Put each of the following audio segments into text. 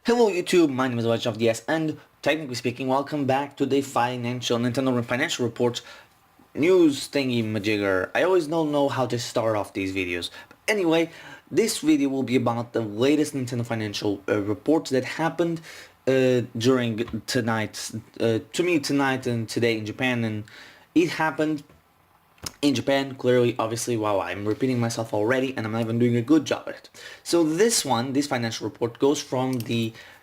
Hello YouTube, my name is Wajaf DS and technically speaking, welcome back to the Nintendo Financial Report news thingy majigger. I always don't know how to start off these videos. But anyway, this video will be about the latest Nintendo Financial reports that happened during tonight, to me tonight and today in Japan, and it happened in Japan, clearly, obviously. Wow, I'm repeating myself already and I'm not even doing a good job at it. So this financial report goes from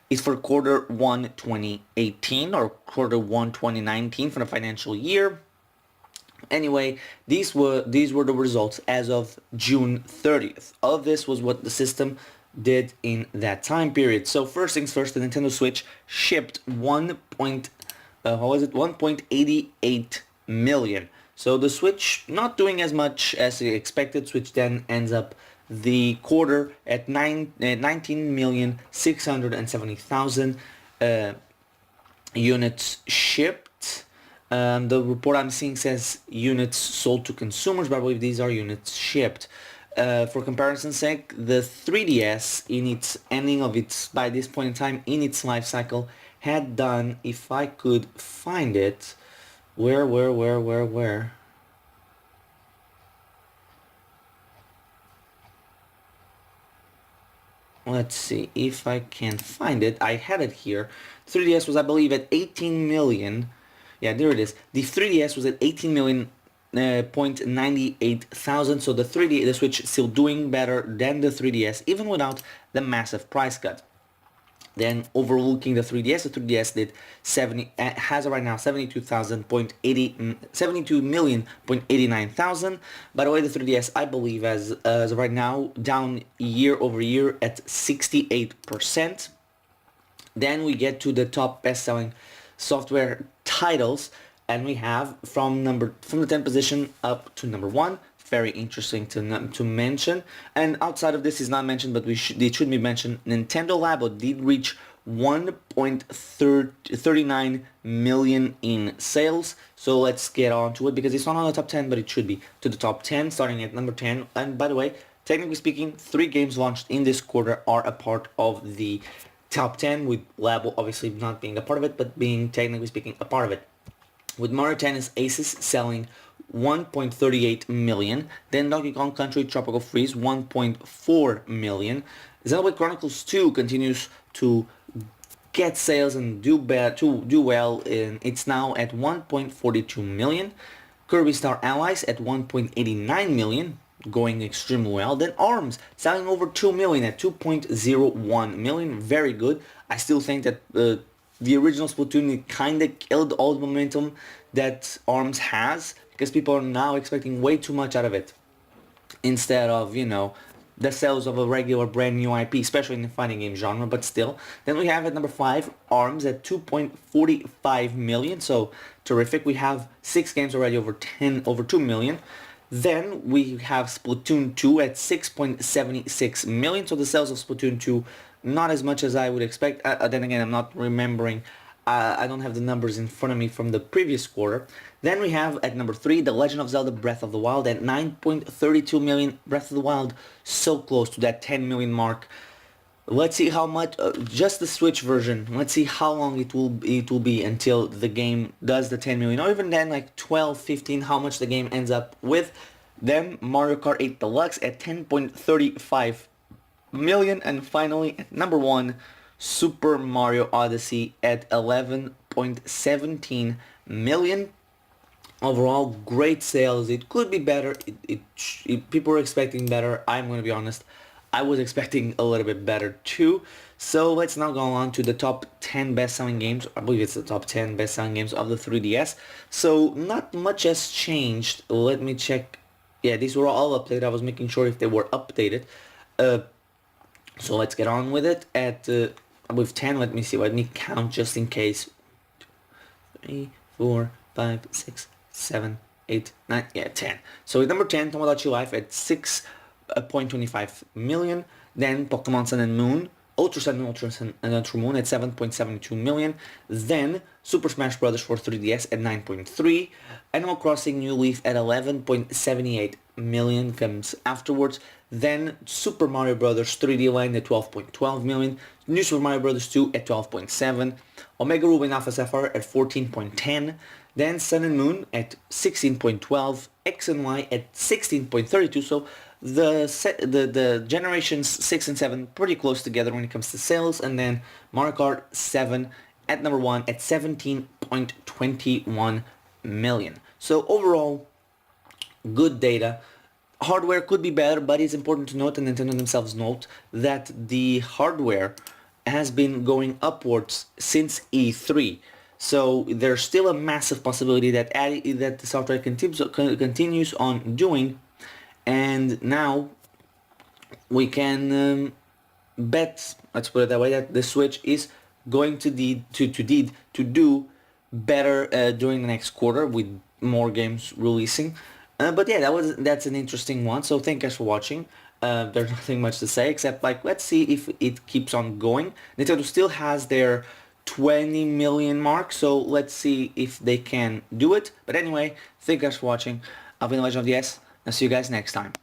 is for quarter 1 2018 or quarter 1 2019 for the financial year. Anyway, these were the results as of June 30th. All of this was what the system did in that time period. So first things first, the Nintendo Switch shipped 1.88 million. So the Switch not doing as much as expected. Switch then ends up the quarter at 19,670,000 units shipped. The report I'm seeing says units sold to consumers, but I believe these are units shipped. For comparison's sake, the 3DS in its ending of its, by this point in time in its life cycle, had done, if I could find it, where? Let's see if I can find it. I had it here. 3DS was, I believe, at 18 million. Yeah, there it is. The 3DS was at 18 million. 0.98,000. So the Switch is still doing better than the 3DS, even without the massive price cut. Then overlooking the 3DS did has right now 72,089,000. By the way, the 3DS, I believe, as right now down year over year at 68%. Then we get to the top best-selling software titles, and we have from the 10th position up to number 1. Very interesting to mention. And outside of this is not mentioned, but it should be mentioned. Nintendo Labo did reach 1.39 million in sales. So let's get on to it, because it's not on the top 10, but it should be to the top 10, starting at number 10. And by the way, technically speaking, 3 games launched in this quarter are a part of the top 10, with Labo obviously not being a part of it, but being, technically speaking, a part of it. With Mario Tennis Aces selling 1.38 million, then Donkey Kong Country Tropical Freeze 1.4 million. Xenoblade Chronicles 2 continues to get sales and do well, and it's now at 1.42 million. Kirby Star Allies at 1.89 million, going extremely well. Then ARMS selling over 2 million at 2.01 million, very good. I still think that the original Splatoon kind of killed all the momentum that ARMS has, because people are now expecting way too much out of it, instead of, you know, the sales of a regular brand new IP, especially in the fighting game genre, but still. Then we have at number 5, ARMS at 2.45 million, so terrific. We have 6 games already over 2 million. Then we have Splatoon 2 at 6.76 million, so the sales of Splatoon 2 not as much as I would expect. Then again, I'm not remembering. I don't have the numbers in front of me from the previous quarter. Then we have at number 3, The Legend of Zelda Breath of the Wild at 9.32 million. Breath of the Wild so close to that 10 million mark. Let's see how much, just the Switch version, let's see how long it will be until the game does the 10 million, or even then like 12, 15, how much the game ends up with. Then Mario Kart 8 Deluxe at 10.35 million, and finally at number 1, Super Mario Odyssey at 11.17 million. Overall, great sales. It could be better. People are expecting better. I'm going to be honest, I was expecting a little bit better too. So let's now go on to the top 10 best-selling games. I believe it's the top 10 best-selling games of the 3DS. So not much has changed. Let me check. Yeah, these were all updated. I was making sure if they were updated. So let's get on with it. At with 10, let me see. Let me count just in case. 3, 4, 5, 6, 7, 8, 9. Yeah, 10. So at number 10, Tomodachi Life at 6.25 million. Then Pokemon Sun and Moon Ultra Sun and Ultra Sun and Ultra Moon at 7.72 million. Then Super Smash Bros. For 3DS at 9.3. Animal Crossing New Leaf at 11.78 million comes afterwards. Then Super Mario Bros. 3D Land at 12.12 million. New Super Mario Bros. 2 at 12.7. Omega Ruby and Alpha Sapphire at 14.10. Then Sun and Moon at 16.12. X and Y at 16.32. So the generations 6 and 7 pretty close together when it comes to sales, and then Mario Kart 7 at number 1 at 17.21 million. So overall, good data. Hardware could be better, but it's important to note, and Nintendo themselves note, that the hardware has been going upwards since E3. So there's still a massive possibility that the software continues on doing, and now we can bet, let's put it that way, that the Switch is going to do better during the next quarter with more games releasing. But yeah, that's an interesting one. So thank you guys for watching. There's nothing much to say except, like, let's see if it keeps on going. Nintendo still has their 20 million mark, so let's see if they can do it. But anyway, thank you guys for watching. I've been The Legend of DS. I'll see you guys next time.